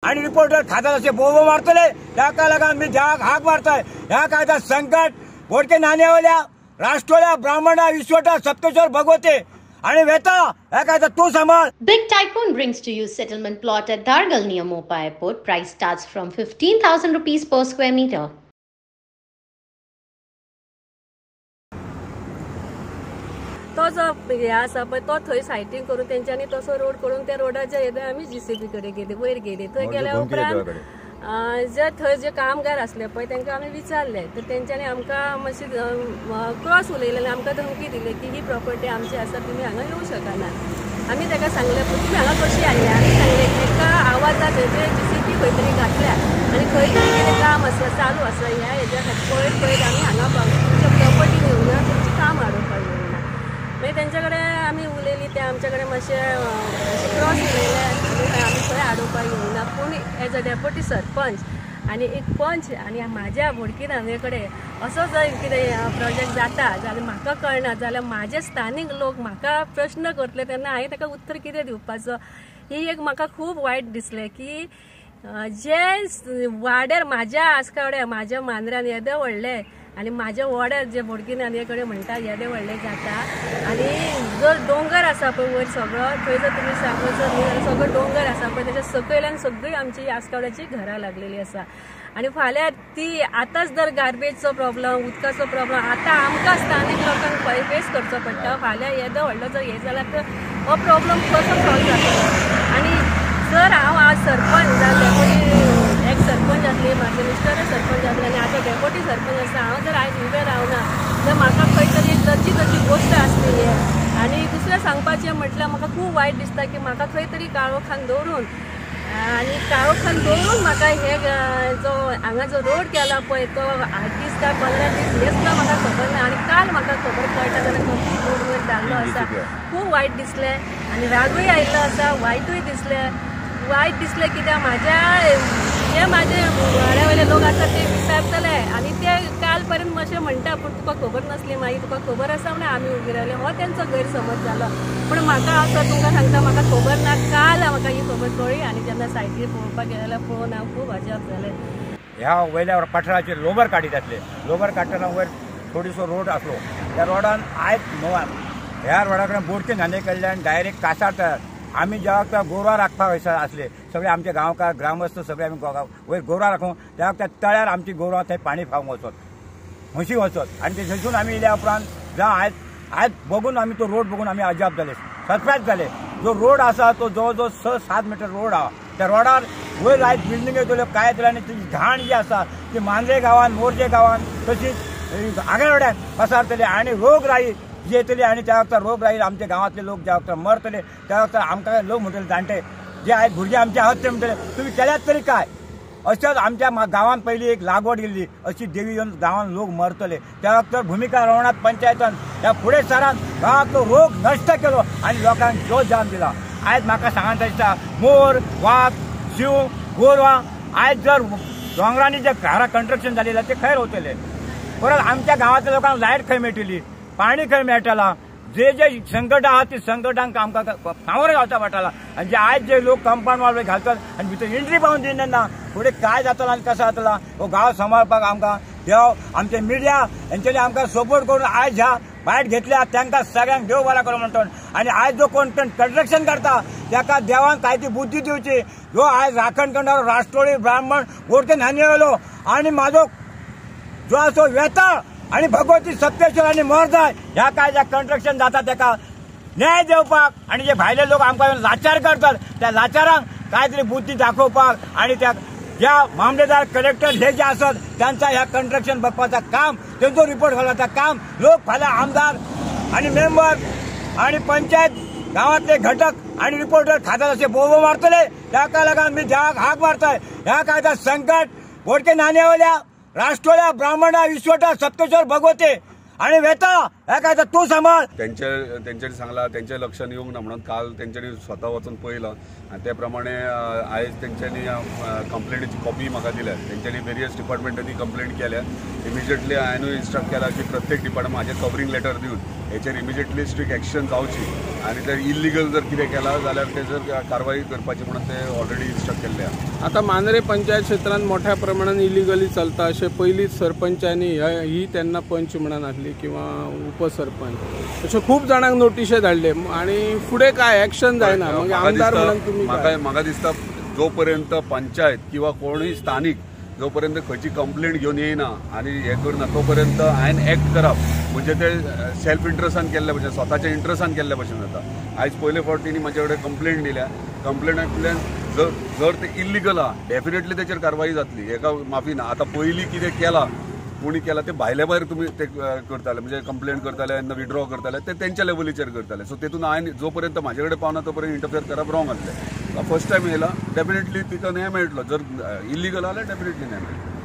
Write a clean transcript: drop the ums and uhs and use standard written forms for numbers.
आणि रिपोर्टर खातात असे बोबो मारतले त्या लागून मी जाग हाक मारताय ह्या कायदा संकट बोडके नाण्यावल्या राष्ट्रवाल्या ब्राह्मणा विश्वटा सप्तेश्वर भगवते आणि वेता ह्या कायदा तू सांभाळ. Big Typhoon brings to you settlement plot at Dargal near Mopa Airport. Price starts from 15,000 rupees per square meter. तो जो हे आसा पळय तो थंय सायटींग करून तेंच्यांनी तसो रोड करून त्या रोडाच्या येदे आमी जीसीबी कडेन गेले वयर गेले. थंय गेल्या उपरांत जे जे कामगार असले पळय तांकां आमी विचारले तर तेंच्यांनी आमकां मातशी क्रॉस उलयले आनी आमकां धमकी दिली की ही प्रॉपर्टी आमची आसा तुमी हांगा येवं शकना. आमी ताका सांगले तुमी हांगा कशी आयल्या आमी सांगले एका आवाजात हेजे जीसीबी खंय तरी घातल्या आनी खंय तरी कितें काम आसा चालू आसा ह्या हेज्या खातीर पळयत आमी हांगा तुमच्या प्रॉपर्टीन येवना तुमचें काम हाडोवपाक येवना. मागीर तेंच्या कडेन आमी उलयली ते आमच्या कडेन मातशें क्रॉस उलयले आमी खंय हाडोवपाक येवना. पूण एज अ डेप्युटी सरपंच आनी एक पंच आनी म्हाज्या बोडकी नाने कडेन असो जर कितें प्रोजेक्ट जाता जाल्यार म्हाका कळना जाल्यार म्हाजे स्थानीक लोक म्हाका प्रश्न करतले तेन्ना हांवें ताका उत्तर कितें दिवपाचो. ही एक म्हाका खूब वायट दिसलें की जे वाड्यार म्हाज्या आसकावड्या म्हाज्या मांद्र्यान येदे व्हडले आनी म्हाज्या वाड्यार जे बोडकी नाने कडेन म्हणटा येदे व्हडले जाता आनी जो दोंगर आसा पळय वयर सगळो थंय जर तुमी सांगो सगळो दोंगर आसा पळय तेच्या सकयल्यान सगळी आमची आसकावड्याची घरां लागलेली आसा. आनी फाल्यां ती आतांच जर गार्बेजचो प्रॉब्लम उदकाचो प्रॉब्लम आतां आमकां स्थानीक लोकांक फेस करचो पडटा. फाल्यां येदो व्हडलो जर हे जाल्यार तर हो प्रॉब्लम कसो सॉल्व जातलो. आनी जर हांव आज सरपंच डेप्युटी एक सरपंच आसली म्हाजे मिस्टर सरपंच आसले आनी आतां डेप्युटी सरपंच आसा हांव जर आयज उबें रावना तर म्हाका खंय तरी तरची गोश्ट आसली हे. आनी दुसरें सांगपाचें म्हटल्यार म्हाका खूब वायट दिसता की म्हाका खंय तरी काळोखान दवरून आनी काळोखान दवरून म्हाका हे जो हांगा जो रोड केला पळय तो 8 दीस काय 15 दीस हेच तो म्हाका खबर ना. आनी काल म्हाका खबर कळटा जाल्यार कंप्लीट रोड वयर जाल्लो आसा. खूब वायट दिसलें आनी रागूय आयिल्लो आसा वायटूय दिसलें. वायट दिसलें कित्याक जे म्हाजे वाड्या वयले लोक आसा ते विचारतले आनी ते काल पर्यंत मातशें म्हणटा पूण तुका खबर नासली मागीर तुका खबर आसा म्हणून आमी उबी रावले हो तेंचो गैरसमज जालो. पूण म्हाका असो तुमकां सांगता म्हाका खबर ना काल म्हाका ही खबर कळ्ळी आनी जेन्ना सायटीर पळोवपाक गेले जाल्यार पळोवन हांव खूब अजाप जालें. ह्या वयल्या पठाराचेर लोबर काडीत आसले. लोबर काडटना वयर थोडीसो रोड आसलो त्या रोडान आयज णवान ह्या रोडा कडेन बोडके न्हाणे कडल्यान डायरेक्ट कासार तयार आमी जेव्हा गोरवां राखपाक आसले सगळे आमचे गांवकार ग्रामस्थ सगळे आमी वयर गोरवां राखूं त्या तळ्यार आमची गोरवां थंय पाणी खावंक वचत म्हशी वचत आनी ते थंयसून आमी येयल्या उपरांत जावं आयज बघून आमी तो रोड बघून आमी अजाप जाले सरप्रायज जाले. जो रोड आसा तो जवळ जवळ 6-7 मीटर रोड आहा. त्या रोडार वयर आयज बिल्डिंगे येतल्यो काय येतल्यो आनी ती घाण जी आसा ती मांद्रे गांवान मोरजे गांवान तशीच आंगणवाड्यान पसारतली आनी रोगराई येतली आनी त्या वखदार रोगराई आमच्या गांवांतले लोक ज्या वखदार मरतले त्या वखदार आमकां लोक म्हणटले जाणटे जे आयज भुरगे आमचे आहात ते म्हणटले तुमी केल्यात तरी काय. अशेंच आमच्या गांवांत पयलीं एक लागवड गेल्ली अशी देवी येवन गांवांत लोक मरतले त्या वखदार भुमिका रवणात पंचायतान त्या फुडें सरान गांवांतलो रोग नश्ट केलो आनी लोकांक जो जाम दिला. आयज म्हाका सांगायचं दिसता मोर वाघ शिव गोरवां आयज जर दोंगरांनी जे घरां कंस्ट्रक्शन जालें ते खंय रावतले. परत आमच्या गांवांतल्या लोकांक लायट खंय मेळटली पाणी खंय मेळटला. जे संकट आहात ती संकटांक आमकां सामोरे जावचा पडटला. आनी जे आयज जे लोक कंपाऊंड वॉल घालतात आनी भितर एंट्री पावून दिना फुडें काय जातलो आनी कसो जातलो हो गांव सांबाळपाक आमकां देव आमचे मिडिया हेंच्यांनी आमकां सपोर्ट करून आयज ह्या बायट घेतल्या तांकां सगळ्यांक देव बरा करूं म्हणटा. आनी आयज जो कोण कंस्ट्रक्शन करता ताका देवान काय ती बुद्धी दिवची. जो आयज राखण करणारो राष्ट्रवादी ब्राह्मण बोडके न्हाणे येयलो आनी म्हाजो जो आसो वेता आनी भगवती सप्तेश्वर आनी मोरजाय ह्या काय ज्या कंस्ट्रक्शन जाता ताका न्याय दिवपाक आनी जे भायले लोक आमकां लाचार करतात त्या लाचारांक काय तरी बुद्धी दाखोवपाक आनी त्या ज्या मामलेदार कलेक्टर हे जे आसत त्यांचा ह्या कंस्ट्रक्शन बघपाचा काम त्यांचो रिपोर्ट घालपाचा काम लोक फाल्यां आमदार आनी मेंबर आनी पंचायत गांवांतले घटक आनी रिपोर्टर खातात असे बोबो मारतले त्या लागून मी जाग हाक मारताय ह्या कायदा संकट बोडके नाण्यावल्या राष्ट्रवाल्या ब्राह्मणा विश्वटा सप्तेश्वर भगवते आणि वेता काय तर तू सांभाळ. त्यांच्यानी सांगला त्यांच्या लक्षात येऊंक ना म्हणून काल त्यांच्यानी स्वतः वचून पळयलं आणि त्या प्रमाणे आयज त्यांच्यानी कंप्लेंटीची कॉपी म्हाका दिल्या. त्यांच्यानी वेरियस डिपार्टमेंटांनी कंप्लेंट केल्या. इमिजिएटली हांवें इन्स्ट्रक्ट केला की प्रत्येक डिपार्टमेंट म्हाजें कवरिंग लेटर दिवन हेचेर इमिजिएटली स्ट्रिक्ट एक्शन जावची आणि जर इल्लिगल जर कितें केला जाल्यार तेजर कारवाई करपाची म्हणून ते ऑलरेडी इन्स्ट्रक्ट केल्ले आहा. आता मांद्रे पंचायत क्षेत्रांत मोठ्या प्रमाणात इलिगली चलता अशें पयलींच सरपंचांनी ही तेन्ना पंच म्हणून आसली किंवा उपसरपंच अशें खूब जाणांक नोटिशे धाडले आणि फुडें काय एक्शन जायना. मागीर आमदार म्हणून तुमी म्हाका दिसता जो पर्यंत पंचायत किंवा कोणूय स्थानिक जो पर्यंत खंयची कंप्लेंट घेवन येयना आणि हे करना तो पर्यंत हांवें एक्ट करप म्हणजे ते सेल्फ इंट्रस्टान केल्ले भशेन स्वताच्या इंट्रस्टान केल्ले भशेन जाता. आयज पयले फावट तेणी म्हाजे कडेन कंप्लेंट दिल्या. कंप्लेंटांतल्यान जर ते इल्लिगल आहा डेफिनेटली तेचेर कारवाई जातली. हेका माफी ना. आतां पयलीं कितें केलां कोणी केला ते भायल्या भायर तुमी ते करताले म्हणजे कंप्लेंट करताले विड्रॉ करताले ते तेंच्या लेवलीचेर करताले. सो तेतून हांवें जो पर्यंत म्हाजे कडेन पावना तो पर्यंत इंटरफियर करप रॉंग आसलें. फर्स्ट टायम येयला डेफिनेटली तिका न्याय मेळटलो. जर इल्लिगल जाल्यार डेफिनेटली न्याय मेळटलो.